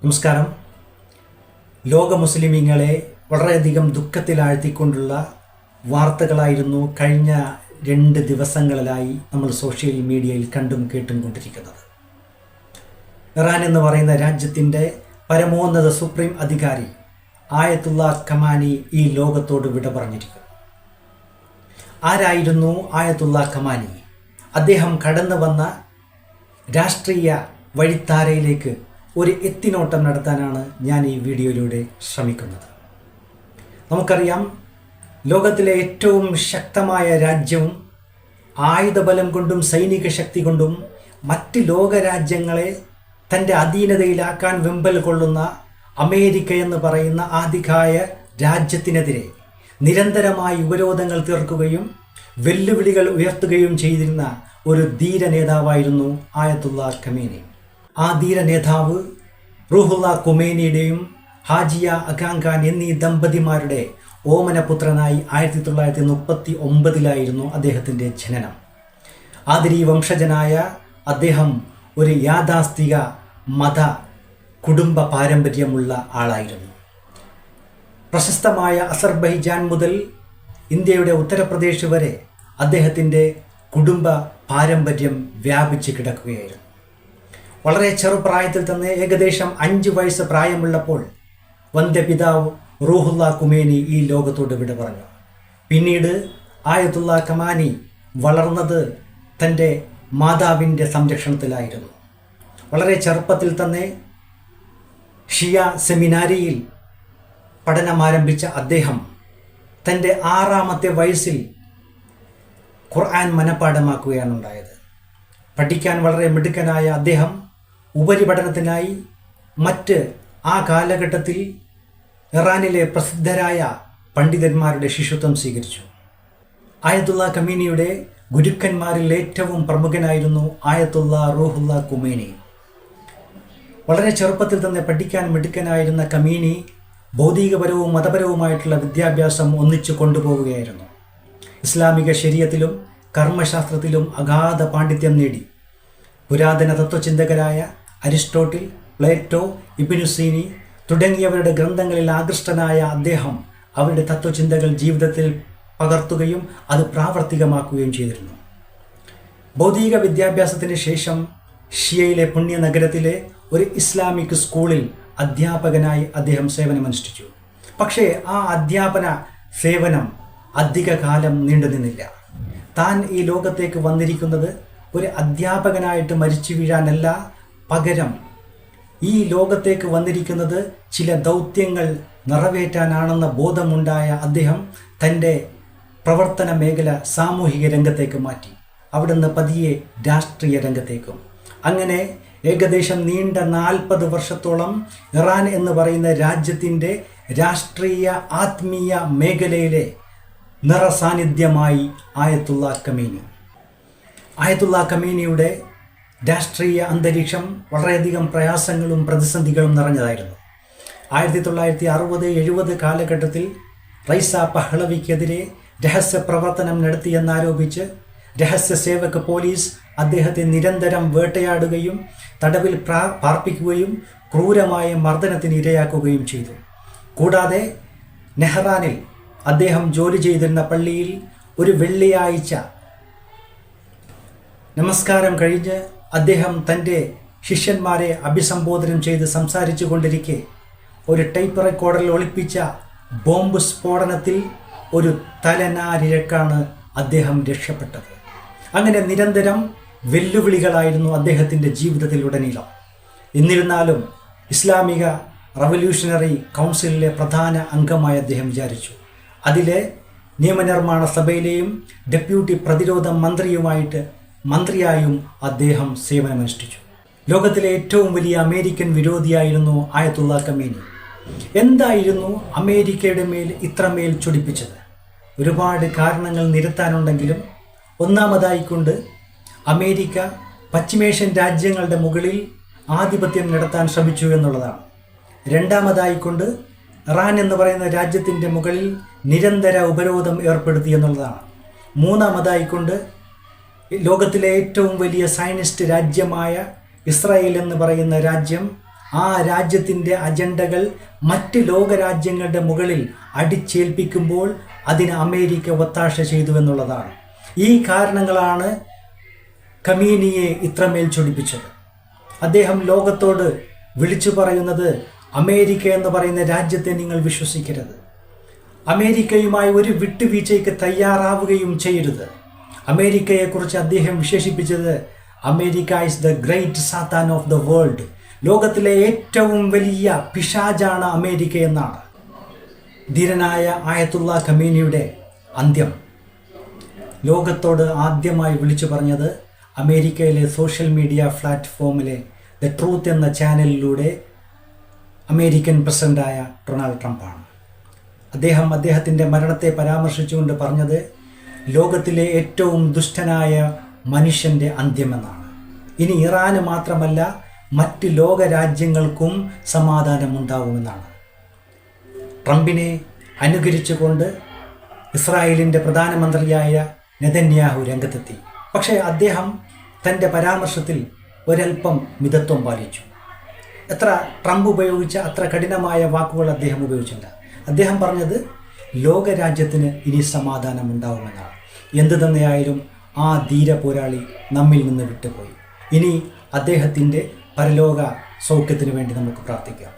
നമസ്കാരം. ലോക മുസ്ലിമീങ്ങളെ വളരെയധികം ദുഃഖത്തിലാഴ്ത്തിക്കൊണ്ടുള്ള വാർത്തകളായിരുന്നു കഴിഞ്ഞ 2 ദിവസങ്ങളിലായി നമ്മൾ സോഷ്യൽ മീഡിയയിൽ കണ്ടും കേട്ടും കൊണ്ടിരിക്കുന്നത്. ഇറാൻ എന്ന് പറയുന്ന രാജ്യത്തിൻ്റെ പരമോന്നത സുപ്രീം അധികാരി ആയത്തുള്ള ഖമാനി ഈ ലോകത്തോട് വിട പറഞ്ഞിരിക്കുന്നു. ആരായിരുന്നു ആയത്തുള്ള ഖമാനി? അദ്ദേഹം കടന്നു വന്ന രാഷ്ട്രീയ വഴിത്താരയിലേക്ക് ഒരു എത്തിനോട്ടം നടത്താനാണ് ഞാൻ ഈ വീഡിയോയിലൂടെ ശ്രമിക്കുന്നത്. നമുക്കറിയാം, ലോകത്തിലെ ഏറ്റവും ശക്തമായ രാജ്യവും ആയുധബലം കൊണ്ടും സൈനിക ശക്തി കൊണ്ടും മറ്റ് ലോകരാജ്യങ്ങളെ തൻ്റെ അധീനതയിലാക്കാൻ വെമ്പൽ കൊള്ളുന്ന അമേരിക്ക എന്ന് പറയുന്ന ആധികായ രാജ്യത്തിനെതിരെ നിരന്തരമായി ഉപരോധങ്ങൾ തീർക്കുകയും വെല്ലുവിളികൾ ഉയർത്തുകയും ചെയ്തിരുന്ന ഒരു ധീര നേതാവായിരുന്നു ആയത്തുള്ള ഖമേനി. ആ ധീര നേതാവ് റൂഹുള്ള ഖുമൈനിയുടെയും ഹാജിയ അഖാൻ ഖാൻ എന്നീ ദമ്പതിമാരുടെ ഓമനപുത്രനായി 1939 അദ്ദേഹത്തിൻ്റെ ജനനം. ആദിരി വംശജനായ അദ്ദേഹം ഒരു യാഥാസ്ഥിക മത കുടുംബ പാരമ്പര്യമുള്ള ആളായിരുന്നു. പ്രശസ്തമായ അസർബൈജാൻ മുതൽ ഇന്ത്യയുടെ ഉത്തർപ്രദേശ് വരെ അദ്ദേഹത്തിൻ്റെ കുടുംബ പാരമ്പര്യം വ്യാപിച്ച് കിടക്കുകയായിരുന്നു. വളരെ ചെറുപ്രായത്തിൽ തന്നെ ഏകദേശം 5 വയസ്സ് പ്രായമുള്ളപ്പോൾ വന്ധ്യപിതാവ് റൂഹുള്ള ഖുമൈനി ഈ ലോകത്തോട് വിട പറഞ്ഞു. പിന്നീട് ആയത്തുള്ള ഖമാനി വളർന്നത് തൻ്റെ മാതാവിൻ്റെ സംരക്ഷണത്തിലായിരുന്നു. വളരെ ചെറുപ്പത്തിൽ തന്നെ ഷിയ സെമിനാരിയിൽ പഠനമാരംഭിച്ച അദ്ദേഹം തൻ്റെ 6ാമത്തെ വയസ്സിൽ ഖുർആൻ മനഃപ്പാഠമാക്കുകയാണ് ഉണ്ടായത്. പഠിക്കാൻ വളരെ മിടുക്കനായ അദ്ദേഹം ഉപരിപഠനത്തിനായി ആ കാലഘട്ടത്തിൽ ഇറാനിലെ പ്രസിദ്ധരായ പണ്ഡിതന്മാരുടെ ശിഷ്യത്വം സ്വീകരിച്ചു. ആയത്തുള്ള ഖമീനിയുടെ ഗുരുക്കന്മാരിൽ ഏറ്റവും പ്രമുഖനായിരുന്നു ആയത്തുള്ള റൂഹുള്ള ഖുമൈനി. വളരെ ചെറുപ്പത്തിൽ തന്നെ പഠിക്കാൻ മിടുക്കനായിരുന്ന ഖമീനി ഭൗതികപരവും മതപരവുമായിട്ടുള്ള വിദ്യാഭ്യാസം ഒന്നിച്ചു കൊണ്ടുപോവുകയായിരുന്നു. ഇസ്ലാമിക ശരീഅത്തിലും കർമ്മശാസ്ത്രത്തിലും അഗാധ പാണ്ഡിത്യം നേടി. പുരാതന തത്വചിന്തകരായ അരിസ്റ്റോട്ടിൽ, പ്ലേറ്റോ, ഇബ്നു സീനി തുടങ്ങിയവരുടെ ഗ്രന്ഥങ്ങളിൽ ആകൃഷ്ടനായ അദ്ദേഹം അവരുടെ തത്വചിന്തകൾ ജീവിതത്തിൽ പകർത്തുകയും അത് പ്രാവർത്തികമാക്കുകയും ചെയ്തിരുന്നു. ഭൗതിക വിദ്യാഭ്യാസത്തിന് ശേഷം ഷിയയിലെ പുണ്യനഗരത്തിലെ ഒരു ഇസ്ലാമിക് സ്കൂളിൽ അധ്യാപകനായി അദ്ദേഹം സേവനമനുഷ്ഠിച്ചു. പക്ഷേ ആ അധ്യാപന സേവനം അധികകാലം നീണ്ടുനിന്നില്ല. താൻ ഈ ലോകത്തേക്ക് വന്നിരിക്കുന്നത് ഒരു അധ്യാപകനായിട്ട് മരിച്ചു വീഴാനല്ല, പകരം ഈ ലോകത്തേക്ക് വന്നിരിക്കുന്നത് ചില ദൗത്യങ്ങൾ നിറവേറ്റാനാണെന്ന ബോധമുണ്ടായ അദ്ദേഹം തൻ്റെ പ്രവർത്തന മേഖല സാമൂഹിക രംഗത്തേക്ക് മാറ്റി. അവിടുന്ന് പതിയെ രാഷ്ട്രീയ രംഗത്തേക്കും. അങ്ങനെ ഏകദേശം നീണ്ട 40 വർഷത്തോളം ഇറാൻ എന്ന് പറയുന്ന രാജ്യത്തിൻ്റെ രാഷ്ട്രീയ ആത്മീയ മേഖലയിലെ നിറസാന്നിധ്യമായി ആയത്തുള്ള ഖമീനി. ആയത്തുള്ള ഖമീനിയുടെ രാഷ്ട്രീയ അന്തരീക്ഷം വളരെയധികം പ്രയാസങ്ങളും പ്രതിസന്ധികളും നിറഞ്ഞതായിരുന്നു. 1960-70 കാലഘട്ടത്തിൽ റൈസ പഹ്ലവിക്കെതിരെ രഹസ്യ പ്രവർത്തനം നടത്തിയെന്നാരോപിച്ച് രഹസ്യ സേവക പോലീസ് അദ്ദേഹത്തെ നിരന്തരം വേട്ടയാടുകയും തടവിൽ പാർപ്പിക്കുകയും ക്രൂരമായ മർദ്ദനത്തിന് ഇരയാക്കുകയും ചെയ്തു. കൂടാതെ നെഹ്റാനിൽ അദ്ദേഹം ജോലി ചെയ്തിരുന്ന പള്ളിയിൽ ഒരു വെള്ളിയാഴ്ച നമസ്കാരം കഴിഞ്ഞ് അദ്ദേഹം തൻ്റെ ശിഷ്യന്മാരെ അഭിസംബോധനം ചെയ്ത് സംസാരിച്ചു കൊണ്ടിരിക്കെ ഒരു ടൈപ്പ് റെക്കോർഡറിൽ ഒളിപ്പിച്ച ബോംബ് സ്ഫോടനത്തിൽ ഒരു തലനാരിഴക്കാണ് അദ്ദേഹം രക്ഷപ്പെട്ടത്. അങ്ങനെ നിരന്തരം വെല്ലുവിളികളായിരുന്നു അദ്ദേഹത്തിൻ്റെ ജീവിതത്തിലുടനീളം. എന്നിരുന്നാലും ഇസ്ലാമിക റവല്യൂഷണറി കൗൺസിലിലെ പ്രധാന അംഗമായി അദ്ദേഹം വിചാരിച്ചു. അതിലെ നിയമനിർമ്മാണ സഭയിലെയും ഡെപ്യൂട്ടി പ്രതിരോധ മന്ത്രിയായും അദ്ദേഹം സേവനമനുഷ്ഠിച്ചു. ലോകത്തിലെ ഏറ്റവും വലിയ അമേരിക്കൻ വിരോധിയായിരുന്നു ആയത്തുള്ള ഖമീനി. എന്തായിരുന്നു അമേരിക്കയുടെ മേൽ ഇത്രമേൽ ചൊടിപ്പിച്ചത്? ഒരുപാട് കാരണങ്ങൾ നിരത്താനുണ്ടെങ്കിലും ഒന്നാമതായിക്കൊണ്ട് അമേരിക്ക പശ്ചിമേഷ്യൻ രാജ്യങ്ങളുടെ മുകളിൽ ആധിപത്യം നടത്താൻ ശ്രമിച്ചു എന്നുള്ളതാണ്. രണ്ടാമതായിക്കൊണ്ട് ഇറാൻ എന്ന് പറയുന്ന രാജ്യത്തിൻ്റെ മുകളിൽ നിരന്തര ഉപരോധം ഏർപ്പെടുത്തി എന്നുള്ളതാണ്. മൂന്നാമതായിക്കൊണ്ട് ലോകത്തിലെ ഏറ്റവും വലിയ സയനിസ്റ്റ് രാജ്യമായ ഇസ്രായേൽ എന്ന് പറയുന്ന രാജ്യം ആ രാജ്യത്തിൻ്റെ അജണ്ടകൾ മറ്റ് ലോകരാജ്യങ്ങളുടെ മുകളിൽ അടിച്ചേൽപ്പിക്കുമ്പോൾ അതിന് അമേരിക്ക ഒത്താശ ചെയ്തു എന്നുള്ളതാണ്. ഈ കാരണങ്ങളാണ് ഖമീനിയെ ഇത്രമേൽ ചൊടിപ്പിച്ചത്. അദ്ദേഹം ലോകത്തോട് വിളിച്ചു പറയുന്നത്, അമേരിക്ക എന്ന് പറയുന്ന രാജ്യത്തെ നിങ്ങൾ വിശ്വസിക്കരുത്, അമേരിക്കയുമായി ഒരു വിട്ടുവീഴ്ചയ്ക്ക് തയ്യാറാവുകയും ചെയ്യരുത്. അമേരിക്കയെക്കുറിച്ച് അദ്ദേഹം വിശേഷിപ്പിച്ചത്, അമേരിക്ക ഈസ് ദ ഗ്രേറ്റ് സാത്താൻ ഓഫ് ദ വേൾഡ്, ലോകത്തിലെ ഏറ്റവും വലിയ പിശാചാണ് അമേരിക്ക എന്നാണ്. ധീരനായ ആയത്തുള്ള ഖമീനിയുടെ അന്ത്യം ലോകത്തോട് ആദ്യമായി വിളിച്ചു പറഞ്ഞത് അമേരിക്കയിലെ സോഷ്യൽ മീഡിയ പ്ലാറ്റ്ഫോമിലെ ദ ട്രൂത്ത് എന്ന ചാനലിലൂടെ അമേരിക്കൻ പ്രസിഡൻ്റായ ഡൊണാൾഡ് ട്രംപാണ്. അദ്ദേഹത്തിൻ്റെ മരണത്തെ പരാമർശിച്ചുകൊണ്ട് പറഞ്ഞത്, ലോകത്തിലെ ഏറ്റവും ദുഷ്ടനായ മനുഷ്യൻ്റെ അന്ത്യമെന്നാണ്. ഇനി ഇറാന് മാത്രമല്ല മറ്റ് ലോകരാജ്യങ്ങൾക്കും സമാധാനമുണ്ടാവുമെന്നാണ്. ട്രംപിനെ അനുകരിച്ചുകൊണ്ട് ഇസ്രായേലിൻ്റെ പ്രധാനമന്ത്രിയായ നെതന്യാഹു രംഗത്തെത്തി. പക്ഷേ അദ്ദേഹം തൻ്റെ പരാമർശത്തിൽ ഒരൽപ്പം മിതത്വം പാലിച്ചു. ട്രംപ് ഉപയോഗിച്ച അത്ര കഠിനമായ വാക്കുകൾ അദ്ദേഹം ഉപയോഗിച്ചില്ല. അദ്ദേഹം പറഞ്ഞത് ലോകരാജ്യത്തിന് ഇനി സമാധാനമുണ്ടാവുമെന്നാണ്. എന്തു തന്നെയായാലും ആ ധീര പോരാളി നമ്മിൽ നിന്ന് വിട്ടുപോയി. ഇനി അദ്ദേഹത്തിൻ്റെ പരലോക സൗഖ്യത്തിന് വേണ്ടി നമുക്ക് പ്രാർത്ഥിക്കാം.